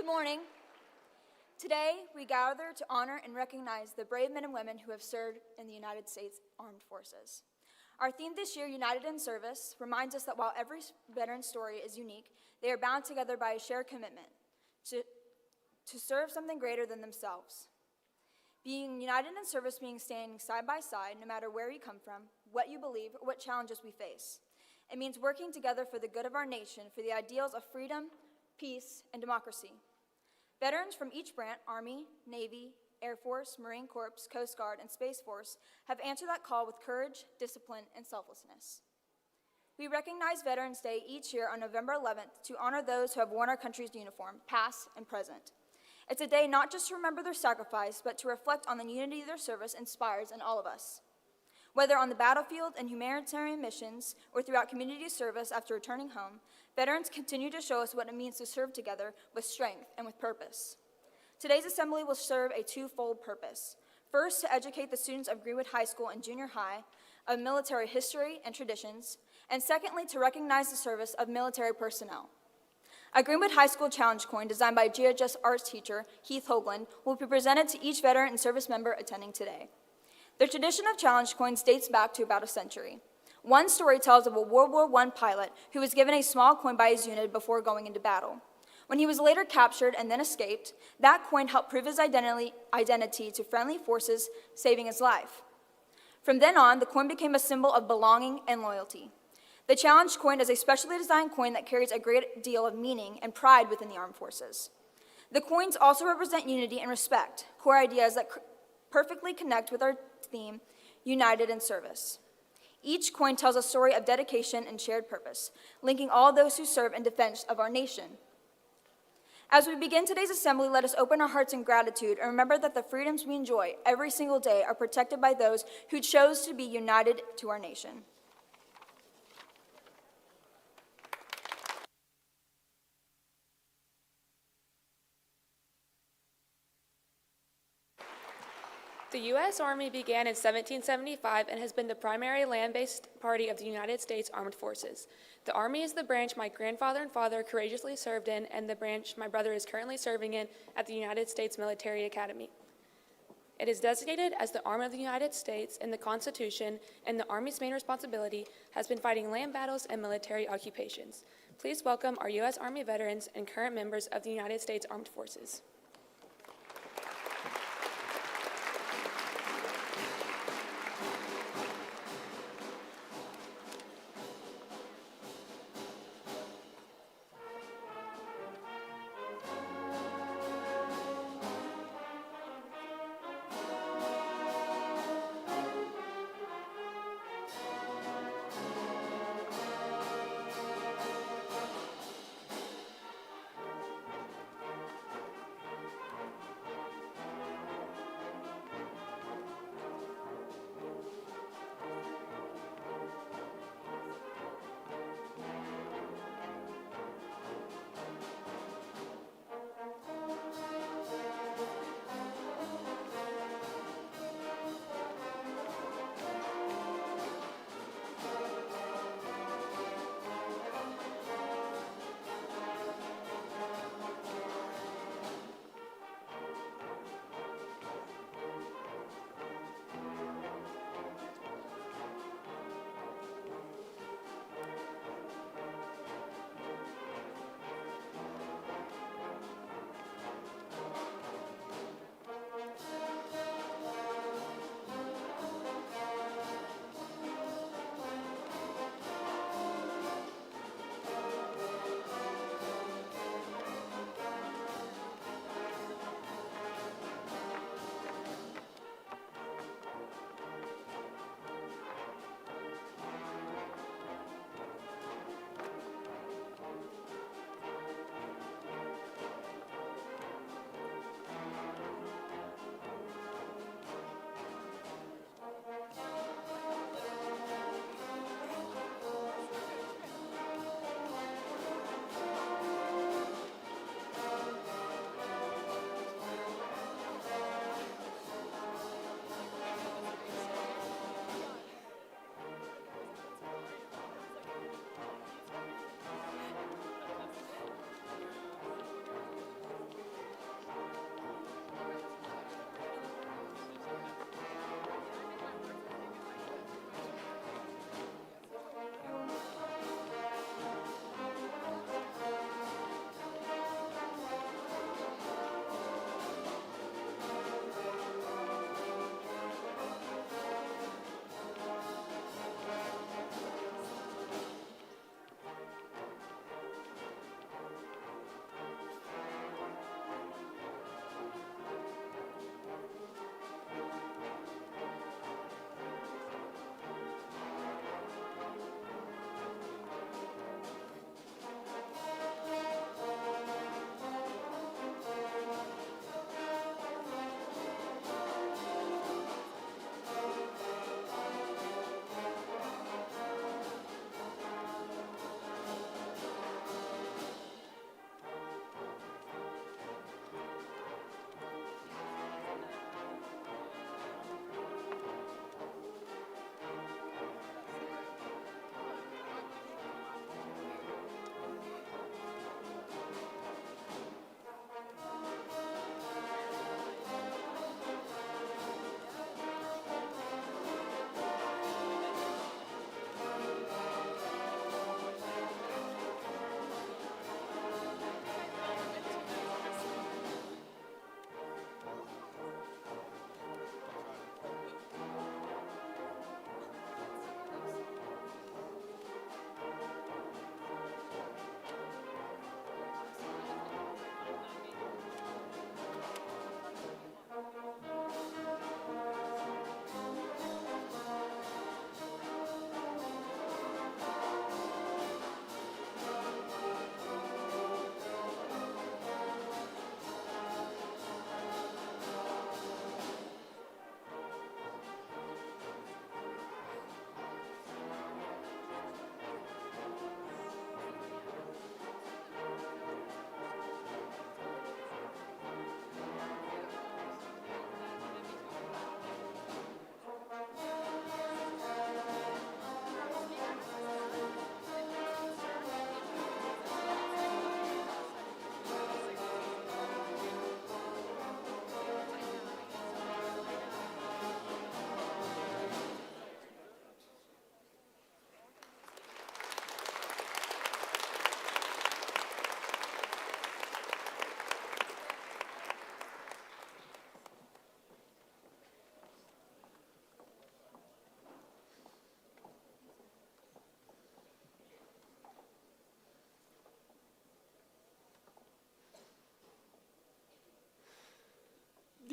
Good morning. Today, we gather to honor and recognize the brave men and women who have served in the United States Armed Forces. Our theme this year, United in Service, reminds us that while every veteran's story is unique, they are bound together by a shared commitment to serve something greater than themselves. Being united in service means standing side by side, no matter where you come from, what you believe, or what challenges we face. It means working together for the good of our nation, for the ideals of freedom, peace, and democracy. Veterans from each branch, Army, Navy, Air Force, Marine Corps, Coast Guard, and Space Force, have answered that call with courage, discipline, and selflessness. We recognize Veterans Day each year on November 11th to honor those who have worn our country's uniform, past and present. It's a day not just to remember their sacrifice, but to reflect on the unity their service inspires in all of us. Whether on the battlefield and humanitarian missions or throughout community service after returning home, veterans continue to show us what it means to serve together with strength and with purpose. Today's assembly will serve a twofold purpose. First, to educate the students of Greenwood High School and Junior High of military history and traditions, and secondly, to recognize the service of military personnel. A Greenwood High School challenge coin designed by GHS arts teacher Heath Hoagland will be presented to each veteran and service member attending today. The tradition of challenge coins dates back to about a century. One story tells of a World War I pilot who was given a small coin by his unit before going into battle. When he was later captured and then escaped, that coin helped prove his identity to friendly forces, saving his life. From then on, the coin became a symbol of belonging and loyalty. The challenge coin is a specially designed coin that carries a great deal of meaning and pride within the armed forces. The coins also represent unity and respect, core ideas that perfectly connect with our theme, United in Service. Each coin tells a story of dedication and shared purpose, linking all those who serve in defense of our nation. As we begin today's assembly, let us open our hearts in gratitude and remember that the freedoms we enjoy every single day are protected by those who chose to be united to our nation. The U.S. Army began in 1775 and has been the primary land-based party of the United States Armed Forces. The Army is the branch my grandfather and father courageously served in, and the branch my brother is currently serving in at the United States Military Academy. It is designated as the Arm of the United States in the Constitution, and the Army's main responsibility has been fighting land battles and military occupations. Please welcome our U.S. Army veterans and current members of the United States Armed Forces.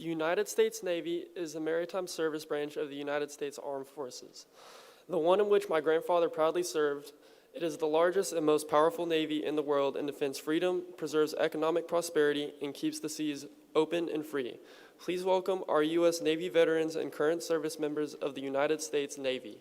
The United States Navy is the maritime service branch of the United States Armed Forces, the one in which my grandfather proudly served. It is the largest and most powerful navy in the world and defends freedom, preserves economic prosperity, and keeps the seas open and free. Please welcome our U.S. Navy veterans and current service members of the United States Navy.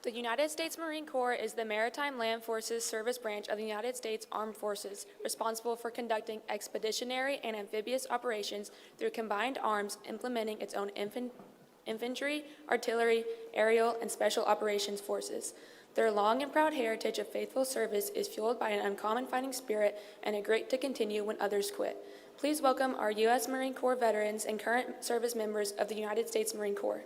The United States Marine Corps is the Maritime Land Forces Service Branch of the United States Armed Forces, responsible for conducting expeditionary and amphibious operations through combined arms, implementing its own infantry, artillery, aerial, and special operations forces. Their long and proud heritage of faithful service is fueled by an uncommon fighting spirit and a great to continue when others quit. Please welcome our U.S. Marine Corps veterans and current service members of the United States Marine Corps.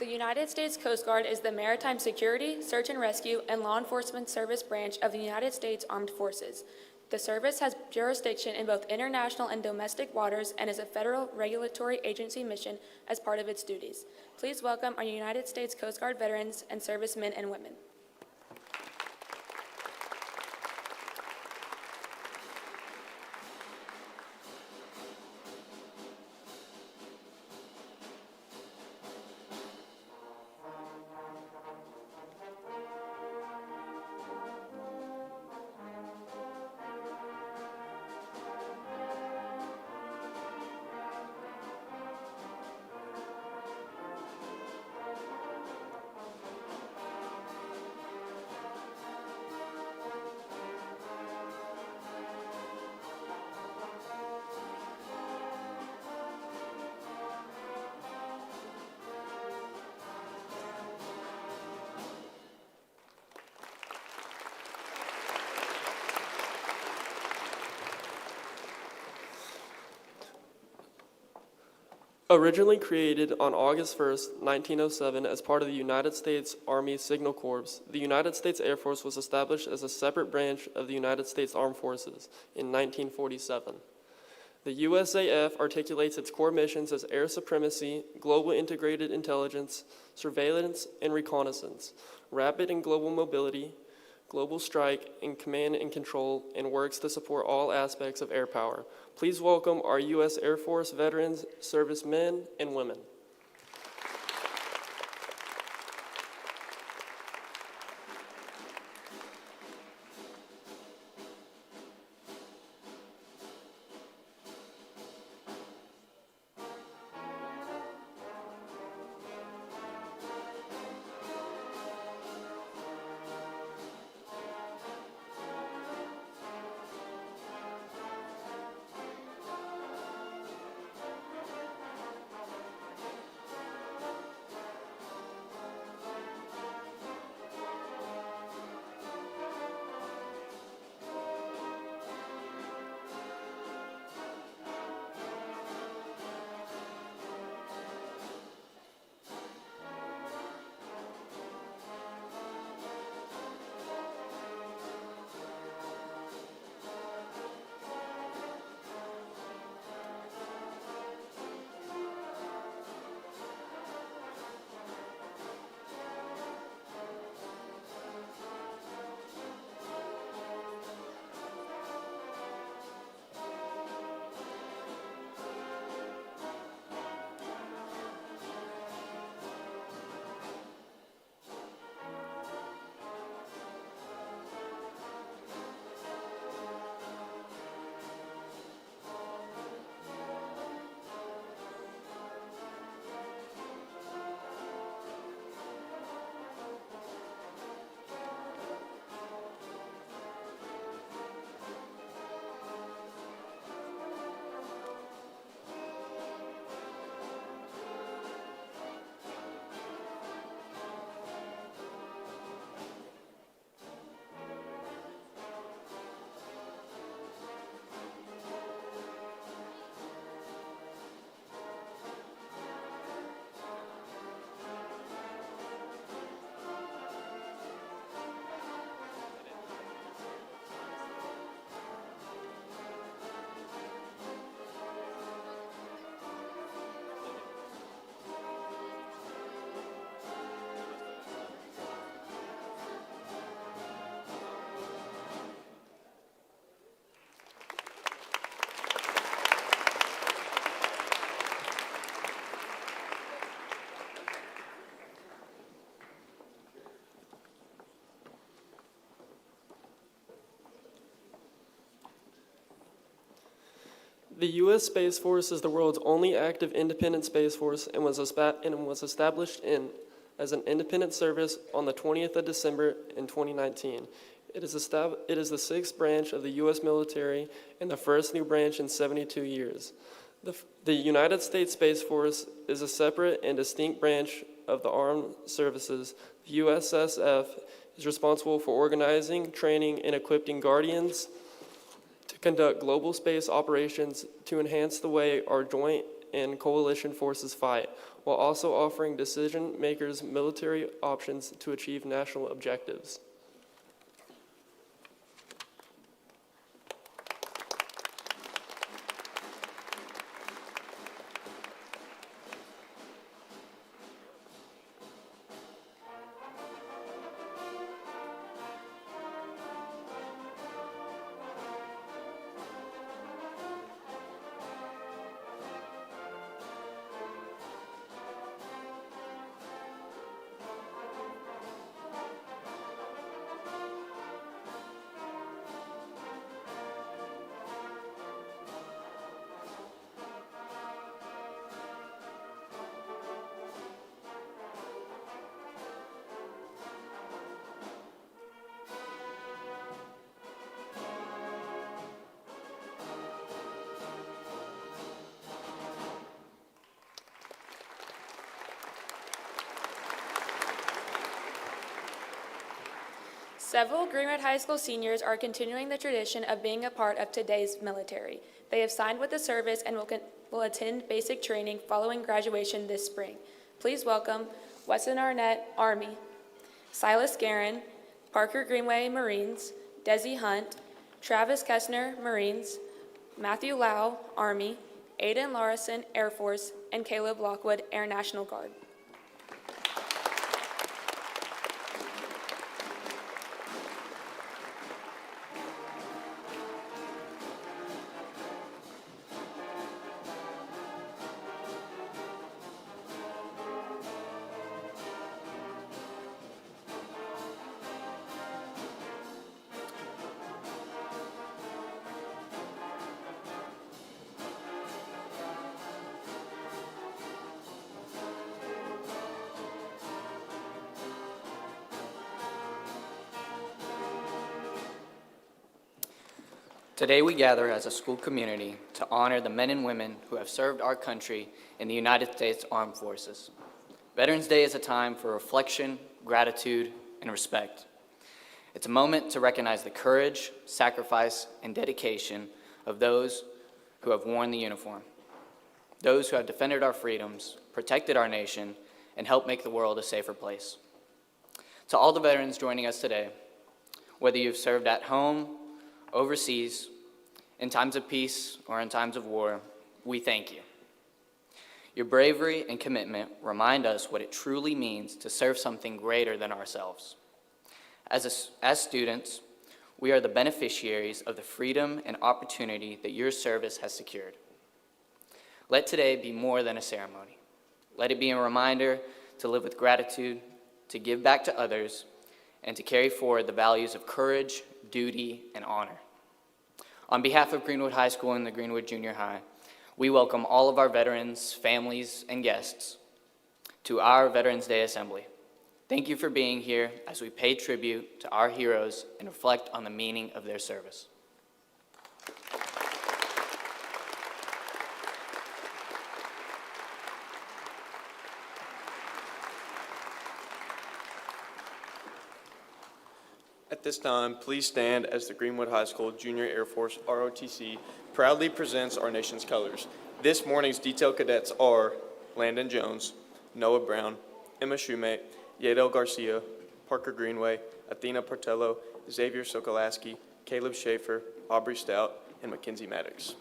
The United States Coast Guard is the maritime security, search and rescue, and law enforcement service branch of the United States Armed Forces. The service has jurisdiction in both international and domestic waters and is a federal regulatory agency mission as part of its duties. Please welcome our United States Coast Guard veterans and servicemen and women. Originally created on August 1st, 1907 as part of the United States Army Signal Corps, the United States Air Force was established as a separate branch of the United States Armed Forces in 1947. The USAF articulates its core missions as air supremacy, global integrated intelligence, surveillance and reconnaissance, rapid and global mobility, global strike, and command and control, and works to support all aspects of air power. Please welcome our U.S. Air Force veterans, servicemen, and women. The U.S. Space Force is the world's only active independent space force and was established as an independent service on the 20th of December in 2019. It is the sixth branch of the U.S. military and the first new branch in 72 years. The United States Space Force is a separate and distinct branch of the armed services. The USSF is responsible for organizing, training, and equipping Guardians to conduct global space operations to enhance the way our joint and coalition forces fight, while also offering decision makers military options to achieve national objectives. Several Greenwood High School seniors are continuing the tradition of being a part of today's military. They have signed with the service and will attend basic training following graduation this spring. Please welcome Weston Arnett, Army, Silas Guerin, Parker Greenway, Marines, Desi Hunt, Travis Kessner, Marines, Matthew Lau, Army, Aiden Larison, Air Force, and Caleb Lockwood, Air National Guard. Today we gather as a school community to honor the men and women who have served our country in the United States Armed Forces. Veterans Day is a time for reflection, gratitude, and respect. It's a moment to recognize the courage, sacrifice, and dedication of those who have worn the uniform, those who have defended our freedoms, protected our nation, and helped make the world a safer place. To all the veterans joining us today, whether you've served at home, overseas, in times of peace or in times of war, we thank you. Your bravery and commitment remind us what it truly means to serve something greater than ourselves. As students, we are the beneficiaries of the freedom and opportunity that your service has secured. Let today be more than a ceremony. Let it be a reminder to live with gratitude, to give back to others, and to carry forward the values of courage, duty, and honor. On behalf of Greenwood High School and the Greenwood Junior High, we welcome all of our veterans, families, and guests to our Veterans Day Assembly. Thank you for being here as we pay tribute to our heroes and reflect on the meaning of their service. At this time, please stand as the Greenwood High School Junior Air Force ROTC proudly presents our nation's colors. This morning's detailed cadets are Landon Jones, Noah Brown, Emma Shumate, Yadel Garcia, Parker Greenway, Athena Portello, Xavier Sokolaski, Caleb Schaefer, Aubrey Stout, and Mackenzie Maddox.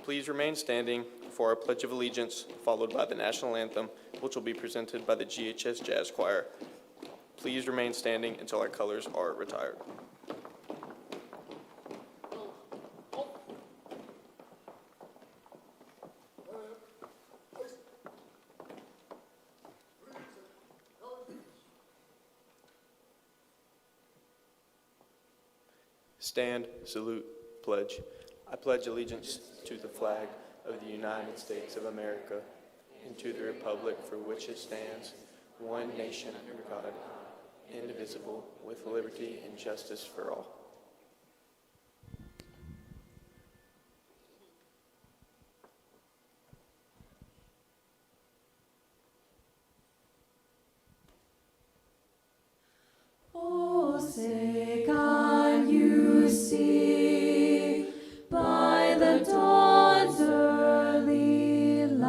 Please remain standing for our Pledge of Allegiance, followed by the National Anthem, which will be presented by the GHS Jazz Choir. Please remain standing until our colors are retired. Stand, salute, pledge. I pledge allegiance to the flag of the United States of America and to the republic for which it stands, one nation under God, indivisible, with liberty and justice for all. Oh, say can you see by the dawn's early light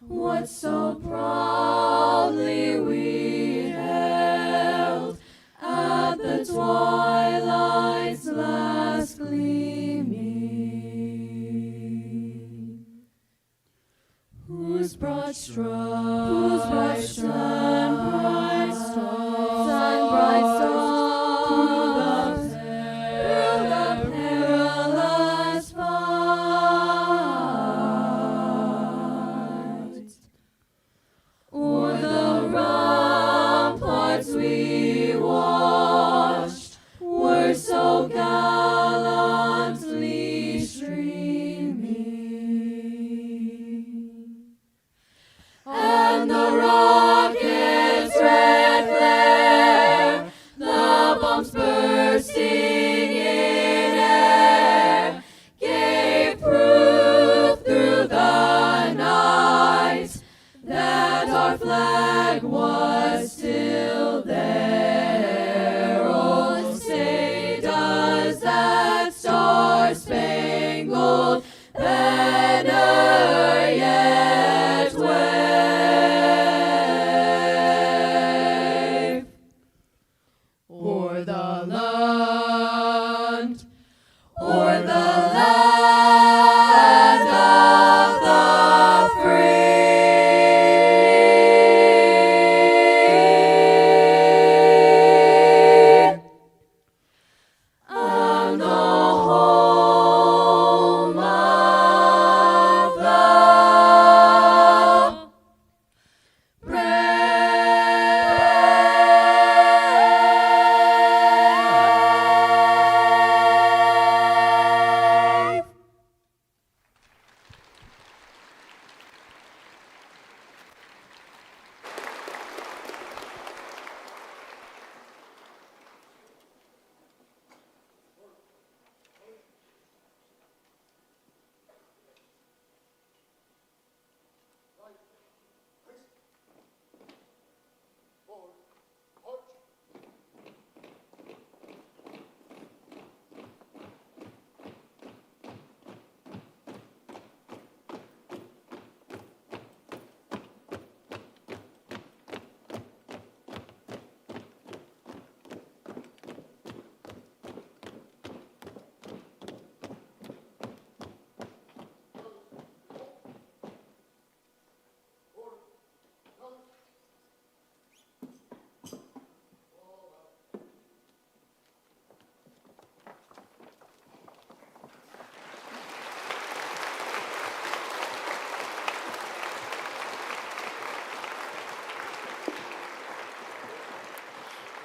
what so proudly we hailed at the twilight's last gleaming, whose broad strokes and bright stars through the perilous fight, o'er the ramparts we watched, were so gallantly streaming, and the rocket's red glare, the bombs bursting in air, gave proof through the night that our flag was still there. Oh, say does that star-spangled banner yet wave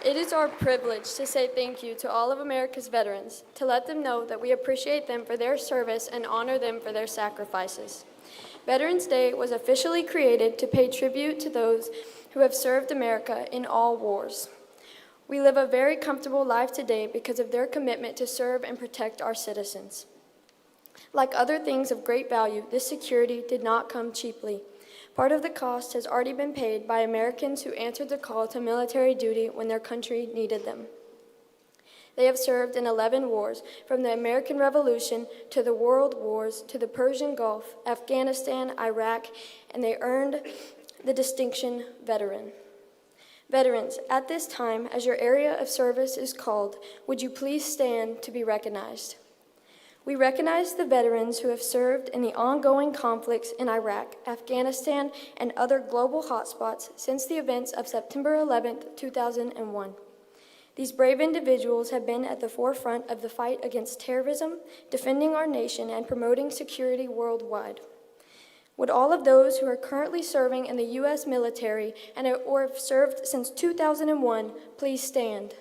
It is our privilege to say thank you to all of America's veterans, to let them know that we appreciate them for their service and honor them for their sacrifices. Veterans Day was officially created to pay tribute to those who have served America in all wars. We live a very comfortable life today because of their commitment to serve and protect our citizens. Like other things of great value, this security did not come cheaply. Part of the cost has already been paid by Americans who answered the call to military duty when their country needed them. They have served in 11 wars, from the American Revolution to the World Wars to the Persian Gulf, Afghanistan, Iraq, and they earned the distinction Veteran. Veterans, at this time, as your area of service is called, would you please stand to be recognized? We recognize the veterans who have served in the ongoing conflicts in Iraq, Afghanistan, and other global hotspots since the events of September 11, 2001. These brave individuals have been at the forefront of the fight against terrorism, defending our nation, and promoting security worldwide. Would all of those who are currently serving in the U.S. military or have served since 2001 please stand?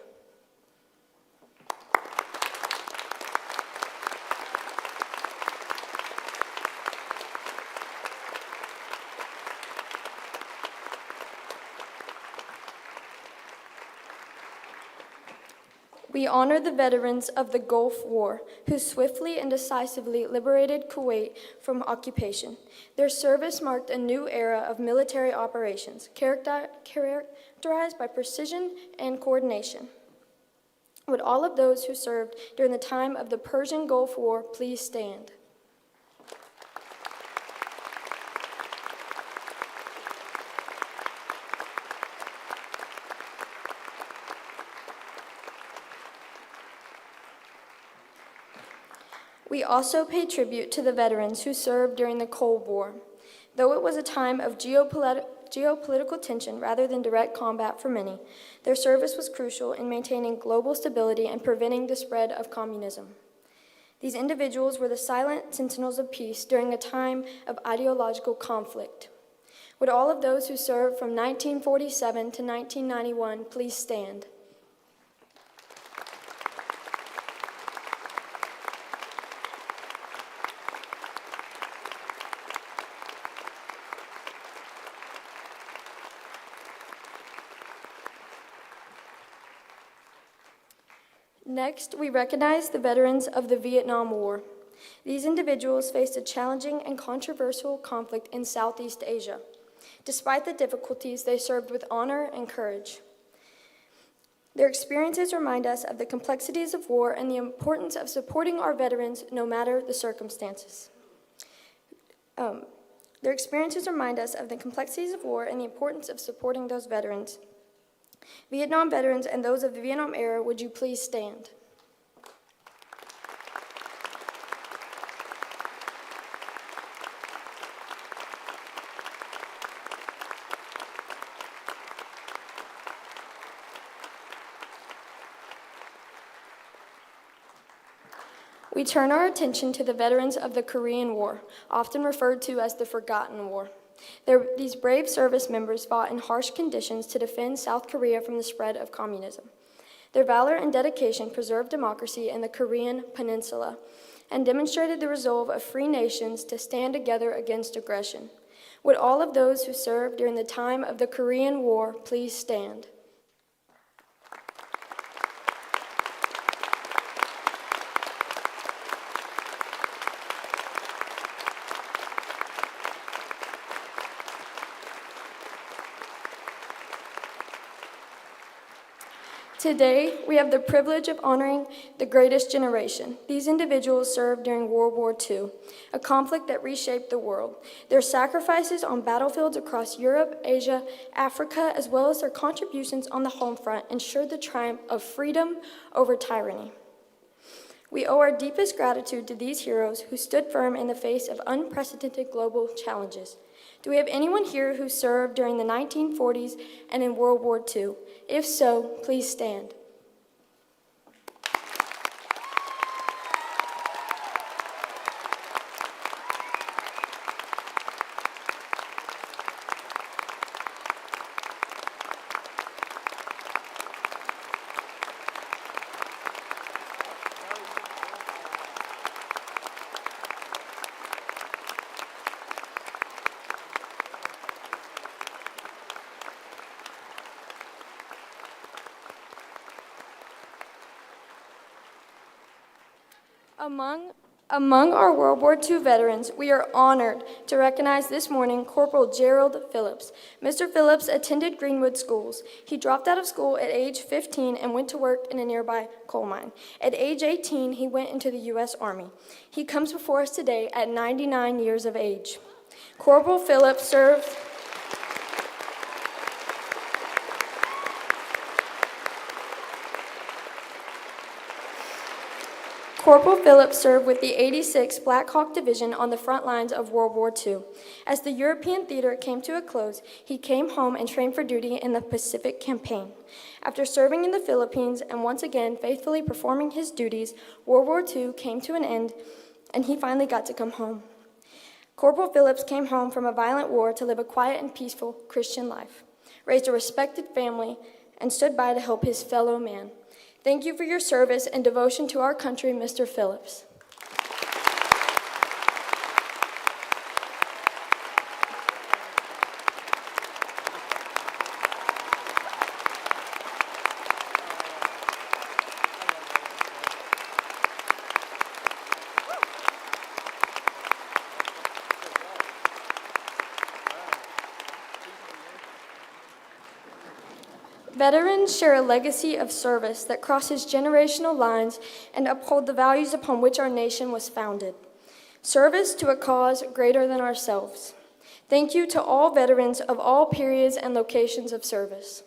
We honor the veterans of the Gulf War who swiftly and decisively liberated Kuwait from occupation. Their service marked a new era of military operations, characterized by precision and coordination. Would all of those who served during the time of the Persian Gulf War please stand? We also pay tribute to the veterans who served during the Cold War. Though it was a time of geopolitical tension rather than direct combat for many, their service was crucial in maintaining global stability and preventing the spread of communism. These individuals were the silent sentinels of peace during a time of ideological conflict. Would all of those who served from 1947 to 1991 please stand? Next, we recognize the veterans of the Vietnam War. These individuals faced a challenging and controversial conflict in Southeast Asia. Despite the difficulties, they served with honor and courage. Their experiences remind us of the complexities of war and the importance of supporting our veterans no matter the circumstances. Their experiences remind us of the complexities of war and the importance of supporting those veterans. Vietnam veterans and those of the Vietnam era, would you please stand? We turn our attention to the veterans of the Korean War, often referred to as the Forgotten War. These brave service members fought in harsh conditions to defend South Korea from the spread of communism. Their valor and dedication preserved democracy in the Korean Peninsula and demonstrated the resolve of free nations to stand together against aggression. Would all of those who served during the time of the Korean War please stand? Today, we have the privilege of honoring the greatest generation. These individuals served during World War II, a conflict that reshaped the world. Their sacrifices on battlefields across Europe, Asia, Africa, as well as their contributions on the home front ensured the triumph of freedom over tyranny. We owe our deepest gratitude to these heroes who stood firm in the face of unprecedented global challenges. Do we have anyone here who served during the 1940s and in World War II? If so, please stand. Among our World War II veterans, we are honored to recognize this morning Corporal Gerald Phillips. Mr. Phillips attended Greenwood schools. He dropped out of school at age 15 and went to work in a nearby coal mine. At age 18, he went into the U.S. Army. He comes before us today at 99 years of age. Corporal Phillips served Corporal Phillips served with the 86th Black Hawk Division on the front lines of World War II. As the European theater came to a close, he came home and trained for duty in the Pacific Campaign. After serving in the Philippines and once again faithfully performing his duties, World War II came to an end and he finally got to come home. Corporal Phillips came home from a violent war to live a quiet and peaceful Christian life, raised a respected family, and stood by to help his fellow man. Thank you for your service and devotion to our country, Mr. Phillips. Veterans share a legacy of service that crosses generational lines and uphold the values upon which our nation was founded. Service to a cause greater than ourselves. Thank you to all veterans of all periods and locations of service.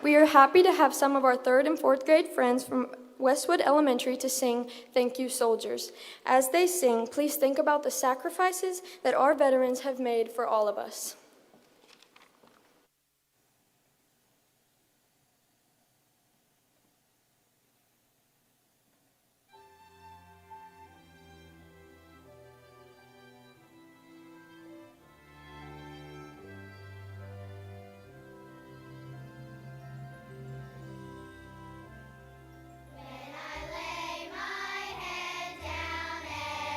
We are happy to have some of our 3rd and 4th grade friends from Westwood Elementary to sing Thank You Soldiers. As they sing, please think about the sacrifices that our veterans have made for all of us.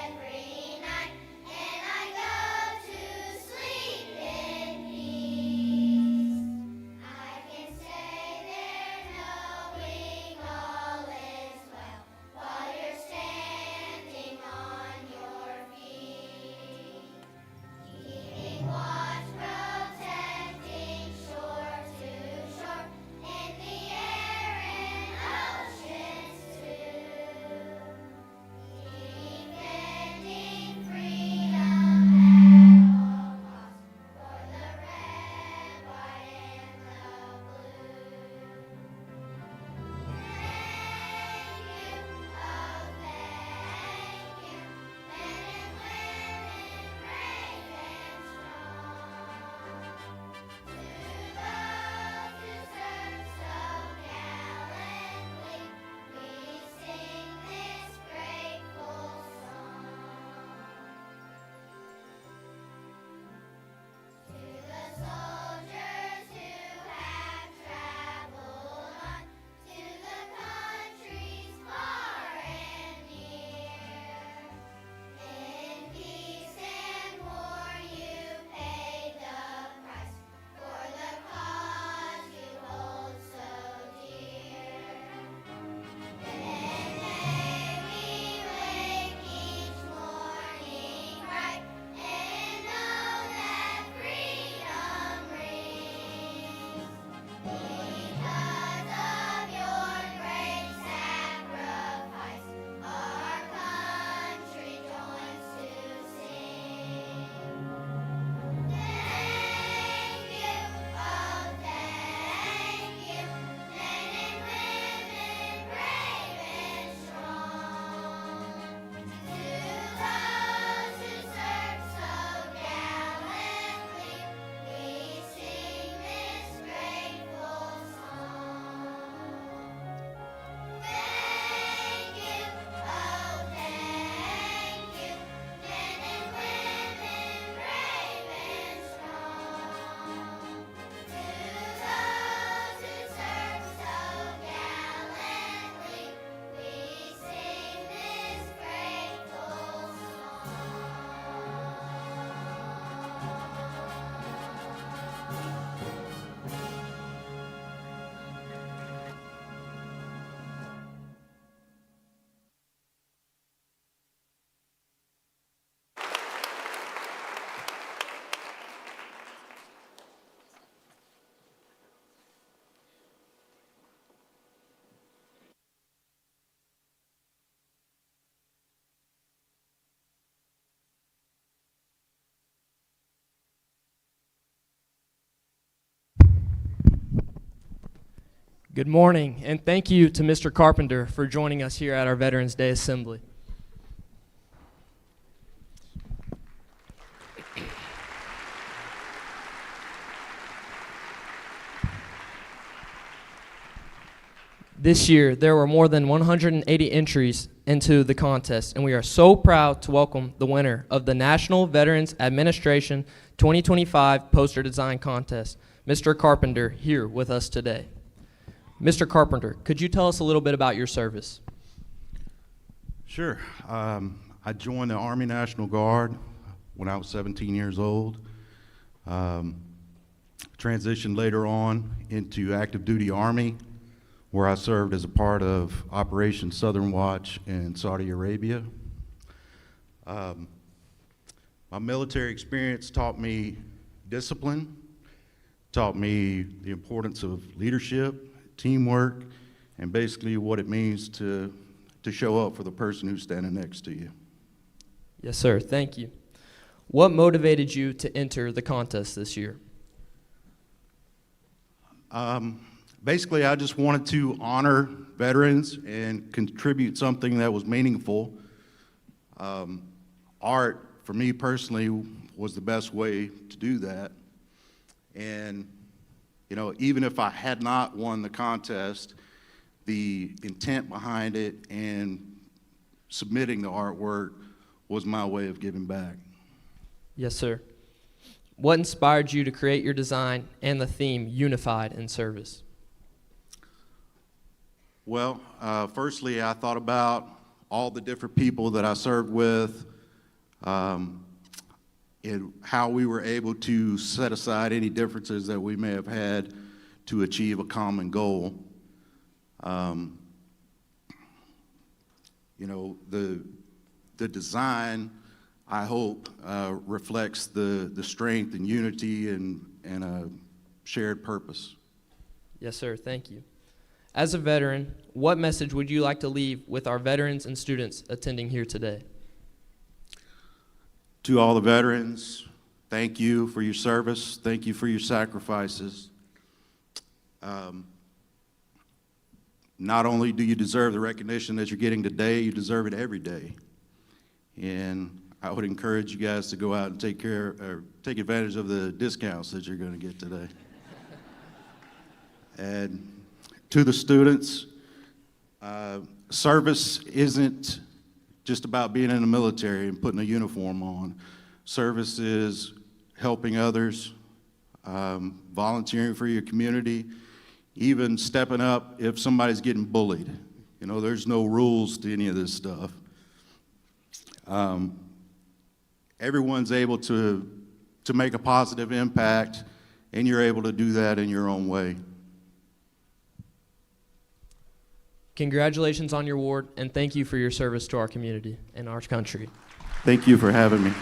Every night, and I go to sleep in Good morning, and thank you to Mr. Carpenter for joining us here at our Veterans Day Assembly. This year, there were more than 180 entries into the contest, and we are so proud to welcome the winner of the National Veterans Administration 2025 Poster Design Contest, Mr. Carpenter, here with us today. Mr. Carpenter, could you tell us a little bit about your service? Sure. I joined the Army National Guard when I was 17 years old. Transitioned later on into active duty Army, where I served as a part of Operation Southern Watch in Saudi Arabia. My military experience taught me discipline, taught me the importance of leadership, teamwork, and basically what it means to show up for the person who's standing next to you. Yes, sir. Thank you. What motivated you to enter the contest this year? Basically, I just wanted to honor veterans and contribute something that was meaningful. Art, for me personally, was the best way to do that. And, you know, even if I had not won the contest, the intent behind it and submitting the artwork was my way of giving back. Yes, sir. What inspired you to create your design and the theme Unified in Service? Well, firstly, I thought about all the different people that I served with, and how we were able to set aside any differences that we may have had to achieve a common goal. You know, the design, I hope, reflects the strength and unity and a shared purpose. Yes, sir. Thank you. As a veteran, what message would you like to leave with our veterans and students attending here today? To all the veterans, thank you for your service. Thank you for your sacrifices. Not only do you deserve the recognition that you're getting today, you deserve it every day. And I would encourage you guys to go out and take advantage of the discounts that you're going to get today. And to the students, service isn't just about being in the military and putting a uniform on. Service is helping others, volunteering for your community, even stepping up if somebody's getting bullied. You know, there's no rules to any of this stuff. Everyone's able to make a positive impact, and you're able to do that in your own way. Congratulations on your award, and thank you for your service to our community and our country. Thank you for having me.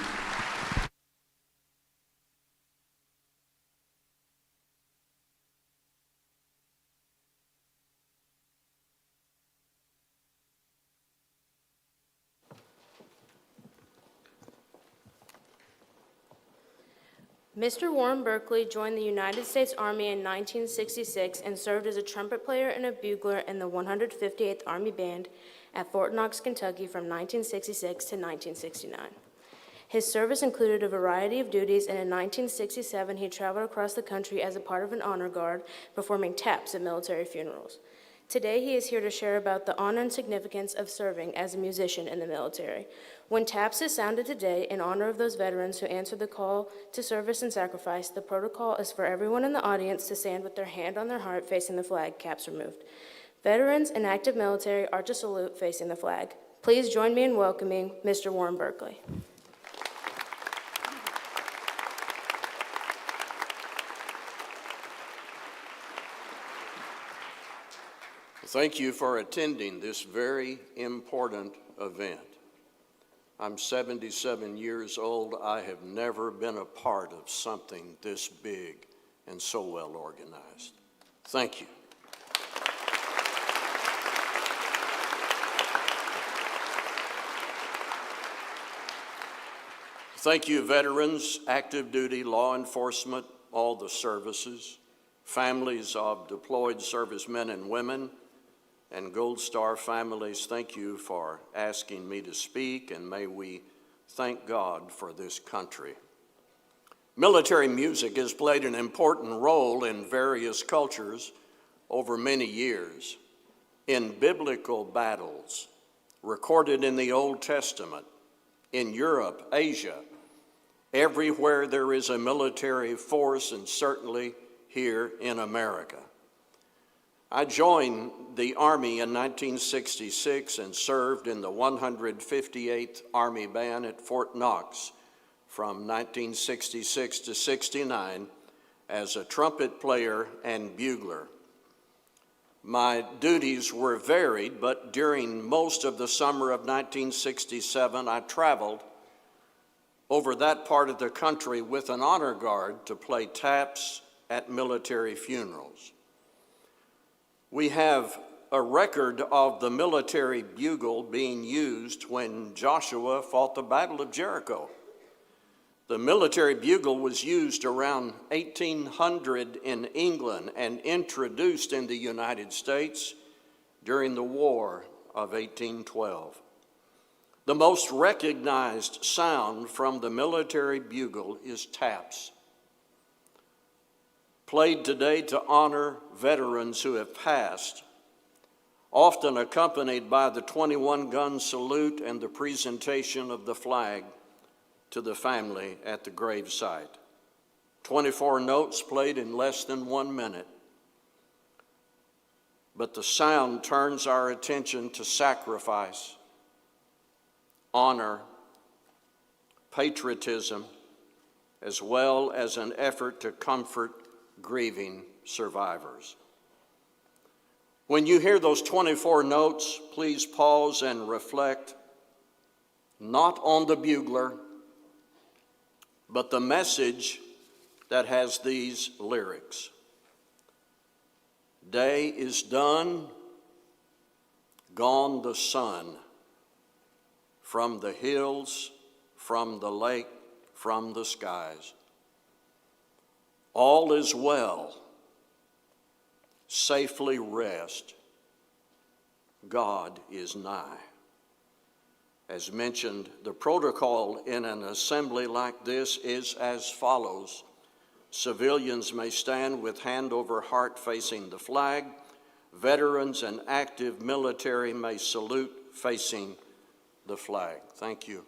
Mr. Warren Berkeley joined the United States Army in 1966 and served as a trumpet player and a bugler in the 158th Army Band at Fort Knox, Kentucky from 1966 to 1969. His service included a variety of duties, and in 1967 he traveled across the country as a part of an honor guard, performing taps at military funerals. Today he is here to share about the honor and significance of serving as a musician in the military. When taps is sounded today in honor of those veterans who answered the call to service and sacrifice, the protocol is for everyone in the audience to stand with their hand on their heart facing the flag, caps removed. Veterans and active military are to salute facing the flag. Please join me in welcoming Mr. Warren Berkeley. Thank you for attending this very important event. I'm 77 years old. I have never been a part of something this big and so well organized. Thank you. Thank you, veterans, active duty, law enforcement, all the services, families of deployed servicemen and women, and Gold Star families, thank you for asking me to speak, and may we thank God for this country. Military music has played an important role in various cultures over many years. In biblical battles, recorded in the Old Testament, in Europe, Asia, everywhere there is a military force, and certainly here in America. I joined the Army in 1966 and served in the 158th Army Band at Fort Knox from 1966 to 69 as a trumpet player and bugler. My duties were varied, but during most of the summer of 1967, I traveled over that part of the country with an honor guard to play taps at military funerals. We have a record of the military bugle being used when Joshua fought the Battle of Jericho. The military bugle was used around 1800 in England and introduced in the United States during the War of 1812. The most recognized sound from the military bugle is taps, played today to honor veterans who have passed, often accompanied by the 21-gun salute and the presentation of the flag to the family at the gravesite. 24 notes played in less than 1 minute. But the sound turns our attention to sacrifice, honor, patriotism, as well as an effort to comfort grieving survivors. When you hear those 24 notes, please pause and reflect not on the bugler, but the message that has these lyrics. Day is done, gone the sun, from the hills, from the lake, from the skies. All is well, safely rest, God is nigh. As mentioned, the protocol in an assembly like this is as follows. Civilians may stand with hand over heart facing the flag. Veterans and active military may salute facing the flag. Thank you.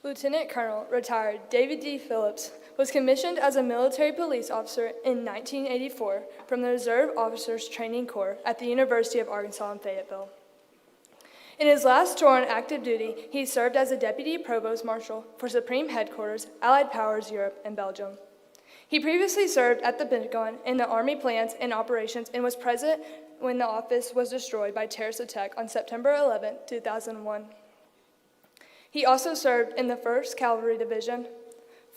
Lieutenant Colonel, retired David D. Phillips, was commissioned as a military police officer in 1984 from the Reserve Officers Training Corps at the University of Arkansas in Fayetteville. In his last tour on active duty, he served as a Deputy Provost Marshal for Supreme Headquarters, Allied Powers, Europe, and Belgium. He previously served at the Pentagon in the Army plans and operations and was present when the office was destroyed by terrorist attack on September 11, 2001. He also served in the 1st Cavalry Division,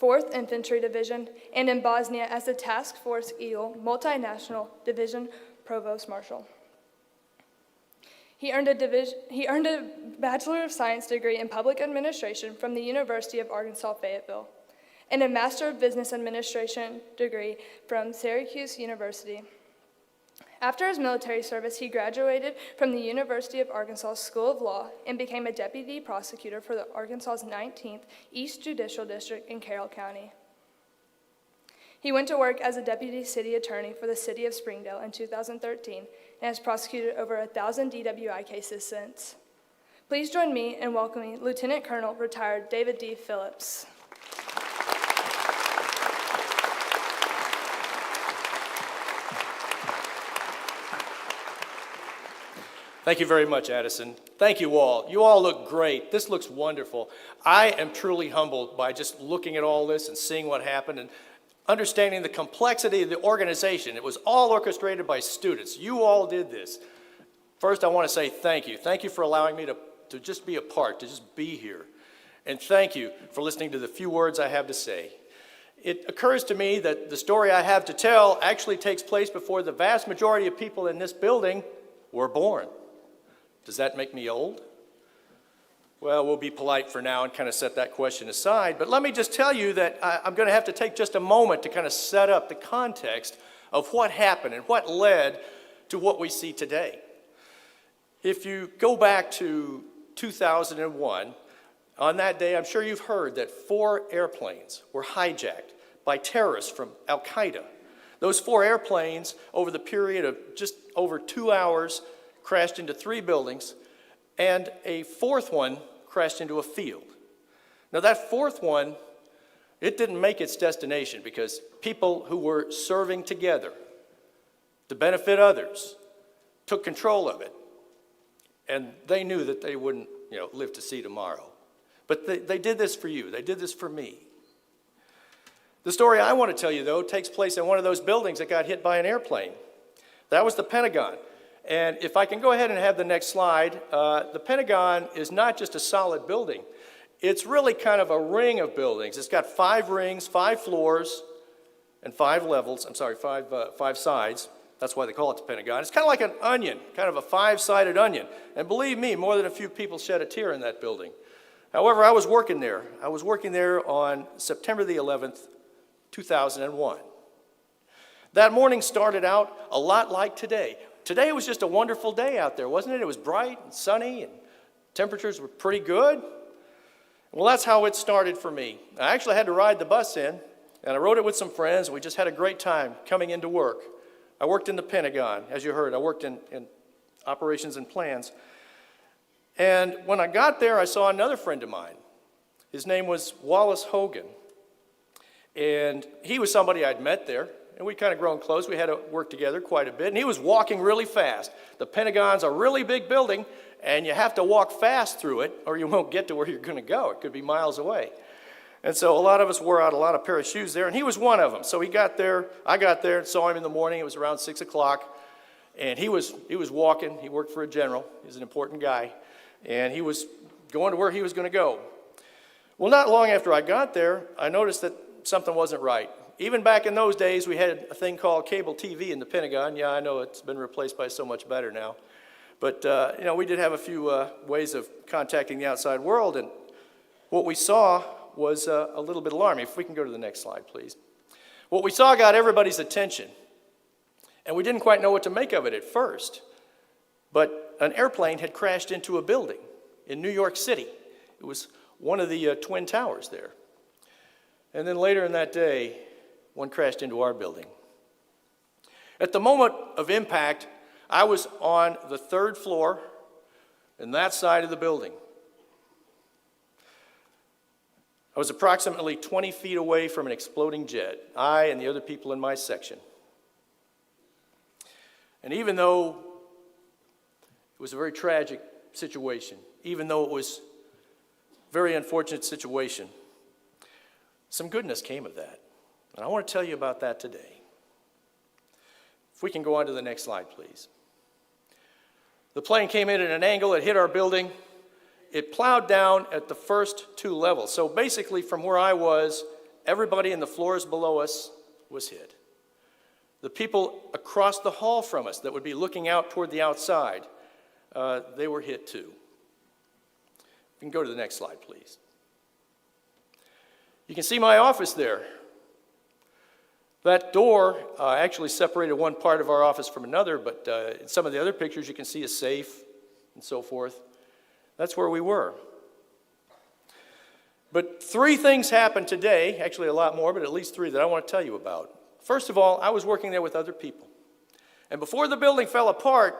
4th Infantry Division, and in Bosnia as the Task Force Eagle Multinational Division Provost Marshal. He earned a Bachelor of Science degree in Public Administration from the University of Arkansas Fayetteville and a Master of Business Administration degree from Syracuse University. After his military service, he graduated from the University of Arkansas School of Law and became a deputy prosecutor for the Arkansas's 19th East Judicial District in Carroll County. He went to work as a deputy city attorney for the city of Springdale in 2013 and has prosecuted over 1,000 DWI cases since. Please join me in welcoming Lieutenant Colonel retired David D. Phillips. Thank you very much, Addison. Thank you all. You all look great. This looks wonderful. I am truly humbled by just looking at all this and seeing what happened and understanding the complexity of the organization. It was all orchestrated by students. You all did this. First, I want to say thank you. Thank you for allowing me to just be a part, to just be here. And thank you for listening to the few words I have to say. It occurs to me that the story I have to tell actually takes place before the vast majority of people in this building were born. Does that make me old? Well, we'll be polite for now and kind of set that question aside. But let me just tell you that I'm going to have to take just a moment to kind of set up the context of what happened and what led to what we see today. If you go back to 2001, on that day, I'm sure you've heard that 4 airplanes were hijacked by terrorists from Al-Qaeda. Those 4 airplanes, over the period of just over 2 hours, crashed into 3 buildings, and a 4th one crashed into a field. Now that 4th one, it didn't make its destination because people who were serving together to benefit others took control of it, and they knew that they wouldn't, live to see tomorrow. But they did this for you. They did this for me. The story I want to tell you, though, takes place in one of those buildings that got hit by an airplane. That was the Pentagon. And if I can go ahead and have the next slide, the Pentagon is not just a solid building. It's really kind of a ring of buildings. It's got 5 rings, 5 floors, and 5 levels. Five sides. That's why they call it the Pentagon. It's kind of like an onion, kind of a 5-sided onion. And believe me, more than a few people shed a tear in that building. However, I was working there. I was working there on September the 11th, 2001. That morning started out a lot like today. Today was just a wonderful day out there, wasn't it? It was bright and sunny and temperatures were pretty good. Well, that's how it started for me. I actually had to ride the bus in, and I rode it with some friends. We just had a great time coming into work. I worked in the Pentagon, as you heard. I worked in operations and plans. And when I got there, I saw another friend of mine. His name was Wallace Hogan. And he was somebody I'd met there. And we'd kind of grown close. We had to work together quite a bit. And he was walking really fast. The Pentagon's a really big building, and you have to walk fast through it, or you won't get to where you're going to go. It could be miles away. And so a lot of us wore out a lot of pair of shoes there, and he was one of them. So he got there. I got there and saw him in the morning. It was around 6 o'clock. And he was walking. He worked for a general. He was an important guy. And he was going to where he was going to go. Well, not long after I got there, I noticed that something wasn't right. Even back in those days, we had a thing called cable TV in the Pentagon. Yeah, I know it's been replaced by so much better now. But, we did have a few ways of contacting the outside world, and what we saw was a little bit alarming. If we can go to the next slide, please. What we saw got everybody's attention, and we didn't quite know what to make of it at first. But an airplane had crashed into a building in New York City. It was one of the Twin Towers there. And then later in that day, one crashed into our building. At the moment of impact, I was on the 3rd floor in that side of the building. I was approximately 20 feet away from an exploding jet, I and the other people in my section. And even though it was a very tragic situation, even though it was a very unfortunate situation, some goodness came of that. And I want to tell you about that today. If we can go on to the next slide, please. The plane came in at an angle, it hit our building. It plowed down at the first 2 levels. So basically from where I was everybody in the floors below us was hit. The people across the hall from us that would be looking out toward the outside, they were hit too. You can go to the next slide, please. You can see my office there. That door actually separated one part of our office from another, but in some of the other pictures you can see a safe and so forth. That's where we were. But 3 things happened today, actually a lot more, but at least 3 that I want to tell you about. First of all, I was working there with other people. And before the building fell apart,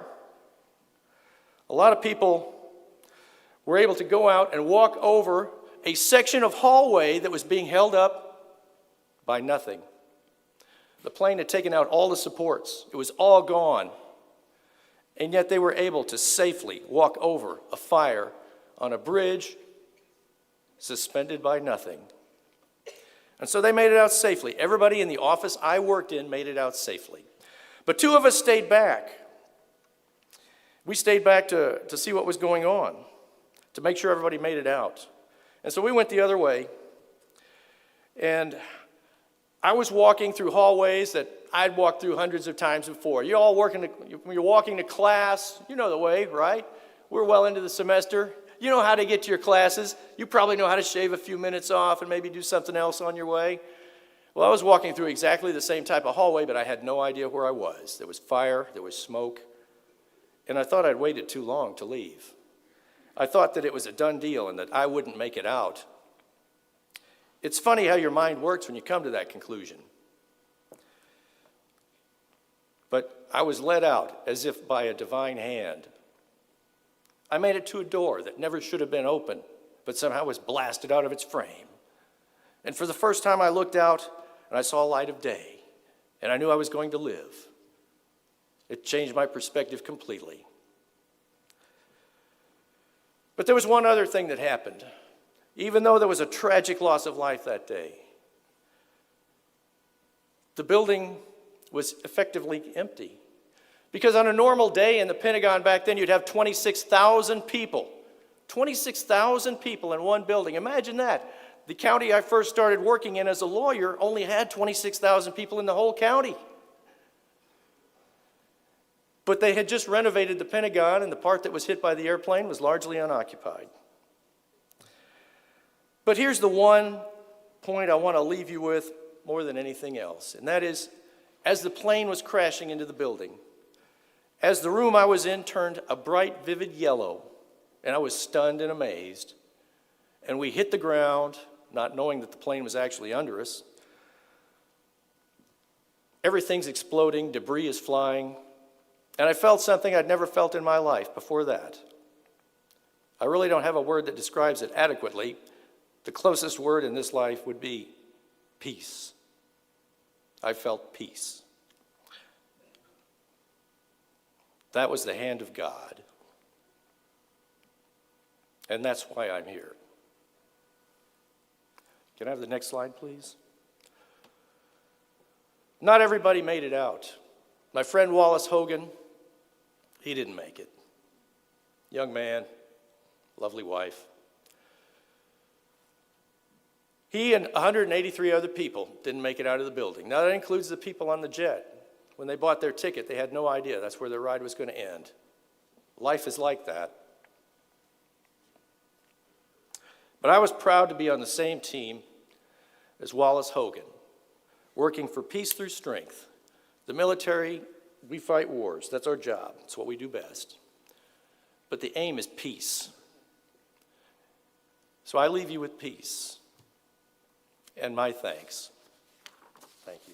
a lot of people were able to go out and walk over a section of hallway that was being held up by nothing. The plane had taken out all the supports. It was all gone. And yet they were able to safely walk over a fire on a bridge suspended by nothing. And so they made it out safely. Everybody in the office I worked in made it out safely. But 2 of us stayed back. We stayed back to see what was going on, to make sure everybody made it out. And so we went the other way. And I was walking through hallways that I'd walked through hundreds of times before. You're all when you're walking to class, you know the way, right? We're well into the semester. You know how to get to your classes. You probably know how to shave a few minutes off and maybe do something else on your way. Well, I was walking through exactly the same type of hallway, but I had no idea where I was. There was fire, there was smoke, and I thought I'd waited too long to leave. I thought that it was a done deal and that I wouldn't make it out. It's funny how your mind works when you come to that conclusion. But I was led out as if by a divine hand. I made it to a door that never should have been open, but somehow was blasted out of its frame. And for the first time I looked out and I saw light of day, and I knew I was going to live. It changed my perspective completely. But there was one other thing that happened. Even though there was a tragic loss of life that day, the building was effectively empty. Because on a normal day in the Pentagon back then, you'd have 26,000 people. 26,000 people in one building. Imagine that. The county I first started working in as a lawyer only had 26,000 people in the whole county. But they had just renovated the Pentagon, and the part that was hit by the airplane was largely unoccupied. But here's the one point I want to leave you with more than anything else, and that is, as the plane was crashing into the building, as the room I was in turned a bright, vivid yellow, and I was stunned and amazed, and we hit the ground, not knowing that the plane was actually under us. Everything's exploding, debris is flying, and I felt something I'd never felt in my life before that. I really don't have a word that describes it adequately. The closest word in this life would be peace. I felt peace. That was the hand of God. And that's why I'm here. Can I have the next slide, please? Not everybody made it out. My friend Wallace Hogan, he didn't make it. Young man, lovely wife. He and 183 other people didn't make it out of the building. Now that includes the people on the jet. When they bought their ticket, they had no idea that's where their ride was going to end. Life is like that. But I was proud to be on the same team as Wallace Hogan, working for peace through strength. The military, we fight wars. That's our job. It's what we do best. But the aim is peace. So I leave you with peace and my thanks. Thank you.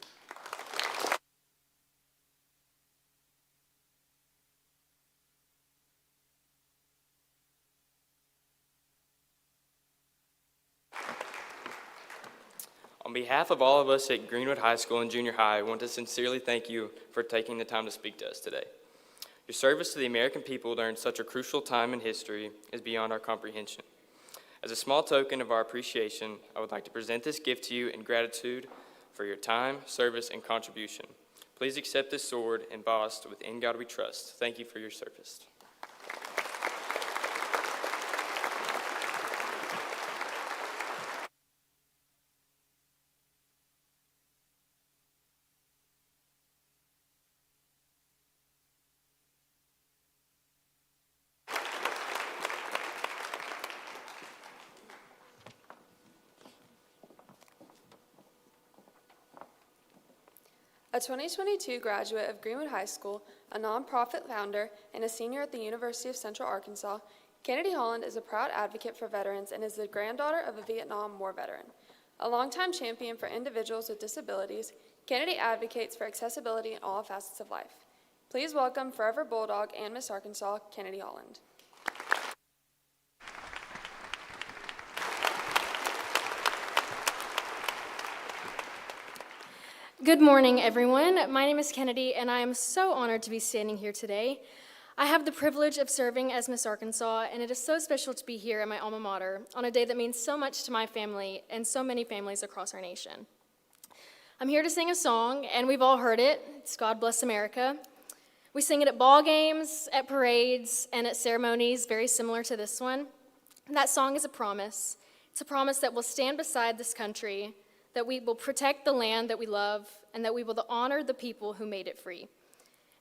On behalf of all of us at Greenwood High School and Junior High, I want to sincerely thank you for taking the time to speak to us today. Your service to the American people during such a crucial time in history is beyond our comprehension. As a small token of our appreciation, I would like to present this gift to you in gratitude for your time, service, and contribution. Please accept this sword embossed with "In God We Trust." Thank you for your service. A 2022 graduate of Greenwood High School, a nonprofit founder, and a senior at the University of Central Arkansas, Kennedy Holland is a proud advocate for veterans and is the granddaughter of a Vietnam War veteran. A longtime champion for individuals with disabilities, Kennedy advocates for accessibility in all facets of life. Please welcome Forever Bulldog and Miss Arkansas, Kennedy Holland. Good morning, everyone. My name is Kennedy, and I am so honored to be standing here today. I have the privilege of serving as Miss Arkansas, and it is so special to be here at my alma mater on a day that means so much to my family and so many families across our nation. I'm here to sing a song, and we've all heard it. It's God Bless America. We sing it at ball games, at parades, and at ceremonies very similar to this one. And that song is a promise. It's a promise that we'll stand beside this country, that we will protect the land that we love, and that we will honor the people who made it free.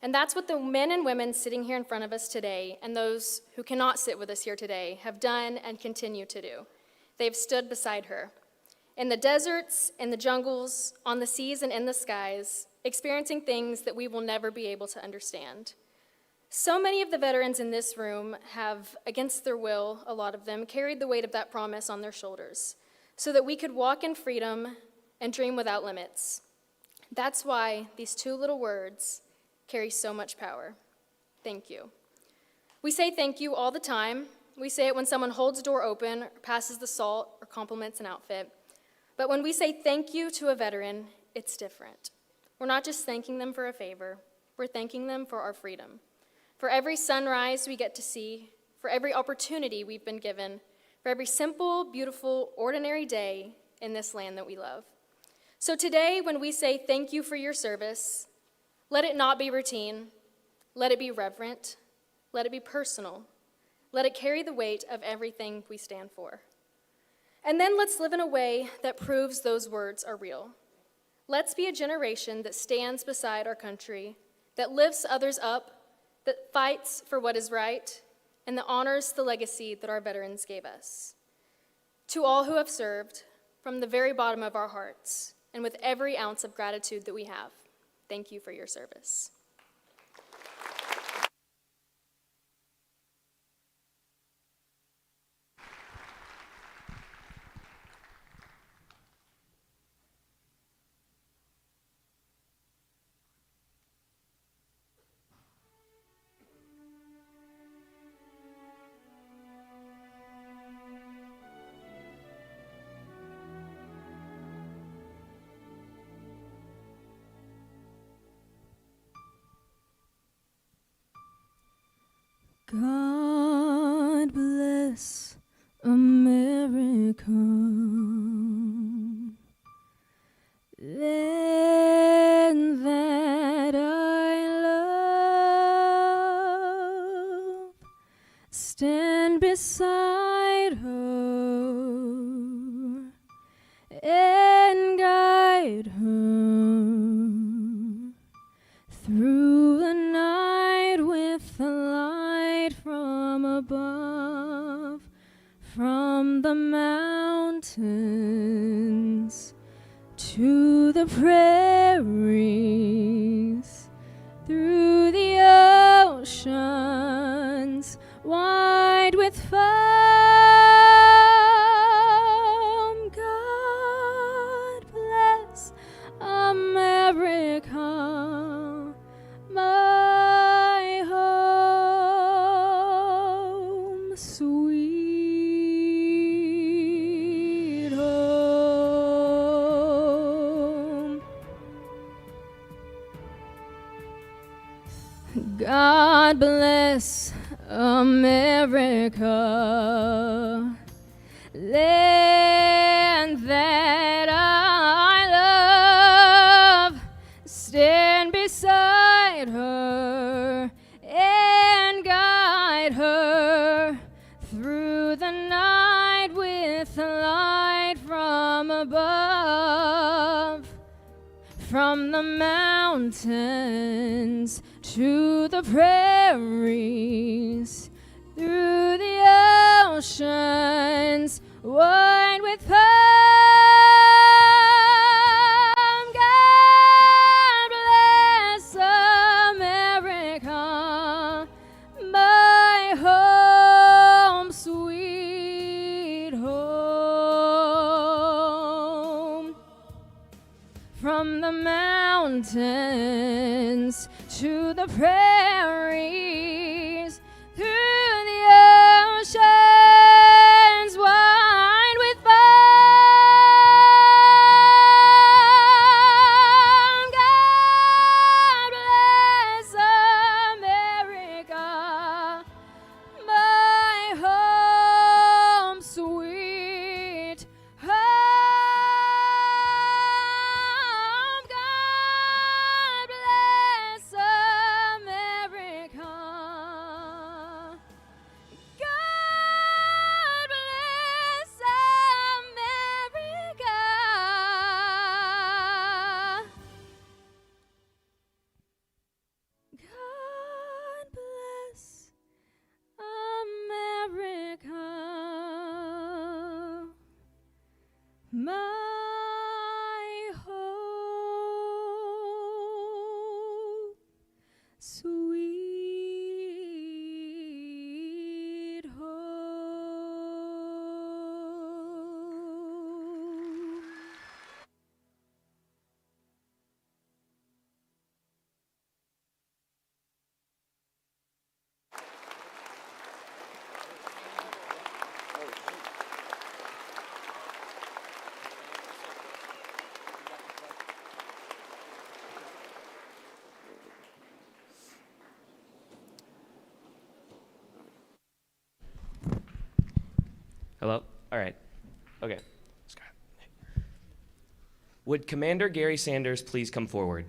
And that's what the men and women sitting here in front of us today, and those who cannot sit with us here today, have done and continue to do. They've stood beside her. In the deserts, in the jungles, on the seas, and in the skies, experiencing things that we will never be able to understand. So many of the veterans in this room have, against their will, a lot of them, carried the weight of that promise on their shoulders, so that we could walk in freedom and dream without limits. That's why these two little words carry so much power. Thank you. We say thank you all the time. We say it when someone holds a door open, or passes the salt, or compliments an outfit. But when we say thank you to a veteran, it's different. We're not just thanking them for a favor, we're thanking them for our freedom. For every sunrise we get to see, for every opportunity we've been given, for every simple, beautiful, ordinary day in this land that we love. So today, when we say thank you for your service, let it not be routine, let it be reverent, let it be personal, let it carry the weight of everything we stand for. And then let's live in a way that proves those words are real. Let's be a generation that stands beside our country, that lifts others up, that fights for what is right, and that honors the legacy that our veterans gave us. To all who have served, from the very bottom of our hearts, and with every ounce of gratitude that we have, thank you for your service. God bless America, land that I love. Stand beside her and guide her through the night with the light from above, from the mountains to the prairies, through the oceans wide with foam. God bless America, my home, sweet home. God bless America, land that I love. Stand beside her and guide her through the night with the light from above, from the mountains to the prairies, through the oceans wide with foam. God from the mountains to the prairies, through the oceans wide with foam. God bless America, my home sweet home. God bless America. God bless America. God bless America, my home, sweet home. Hello? All right. Okay. Let's go. Would Commander Gary Sanders please come forward?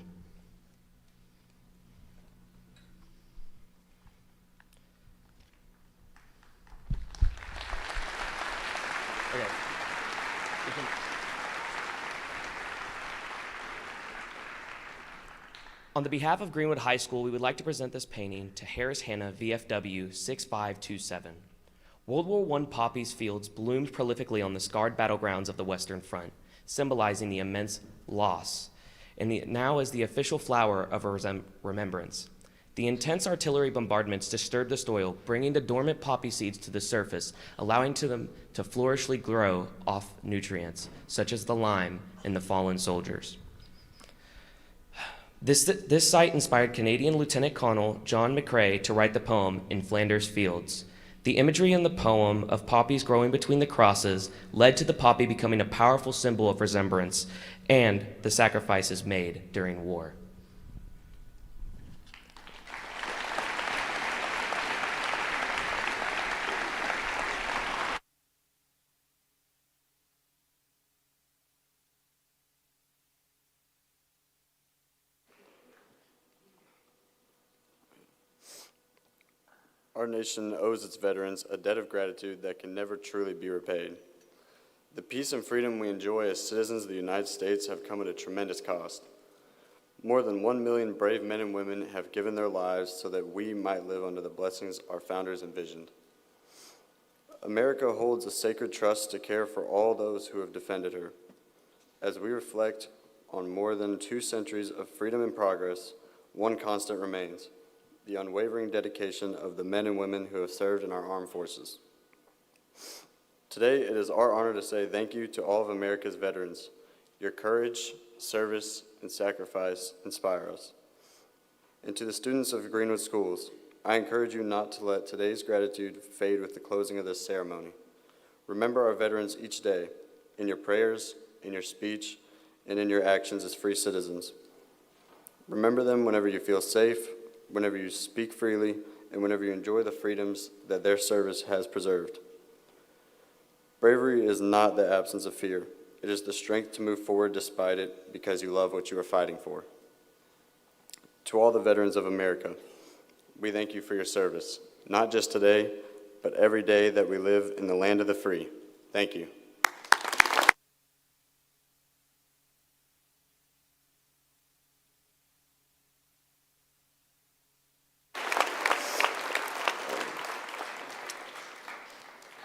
Okay. You can- On the behalf of Greenwood High School, we would like to present this painting to Harris Hanna, VFW 6527. World War I poppies fields bloomed prolifically on the scarred battlegrounds of the Western Front, symbolizing the immense loss, and now is the official flower of remembrance. The intense artillery bombardments disturbed the soil, bringing the dormant poppy seeds to the surface, allowing them to flourishly grow off nutrients, such as the lime in the fallen soldiers. This site inspired Canadian Lieutenant Colonel John McCrae to write the poem In Flanders Fields. The imagery in the poem of poppies growing between the crosses led to the poppy becoming a powerful symbol of remembrance and the sacrifices made during war. Our nation owes its veterans a debt of gratitude that can never truly be repaid. The peace and freedom we enjoy as citizens of the United States have come at a tremendous cost. More than 1 million brave men and women have given their lives so that we might live under the blessings our founders envisioned. America holds a sacred trust to care for all those who have defended her. As we reflect on more than 2 centuries of freedom and progress, one constant remains: the unwavering dedication of the men and women who have served in our armed forces. Today, it is our honor to say thank you to all of America's veterans. Your courage, service, and sacrifice inspire us. And to the students of Greenwood Schools, I encourage you not to let today's gratitude fade with the closing of this ceremony. Remember our veterans each day, in your prayers, in your speech, and in your actions as free citizens. Remember them whenever you feel safe, whenever you speak freely, and whenever you enjoy the freedoms that their service has preserved. Bravery is not the absence of fear. It is the strength to move forward despite it because you love what you are fighting for. To all the veterans of America, we thank you for your service, not just today, but every day that we live in the land of the free. Thank you.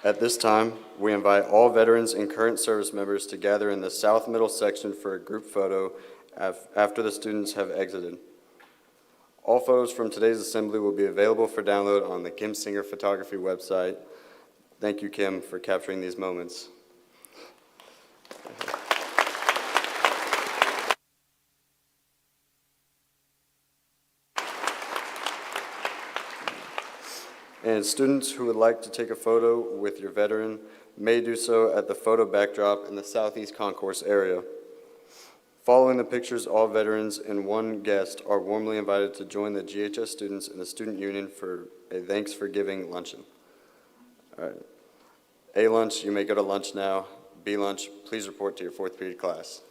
At this time, we invite all veterans and current service members to gather in the south middle section for a group photo after the students have exited. All photos from today's assembly will be available for download on the Kim Singer Photography website. Thank you, Kim, for capturing these moments. And students who would like to take a photo with your veteran may do so at the photo backdrop in the southeast concourse area. Following the pictures, all veterans and one guest are warmly invited to join the GHS students in the Student Union for a Thanks for Giving luncheon. All right. A lunch, you may go to lunch now. B lunch, please report to your fourth period class.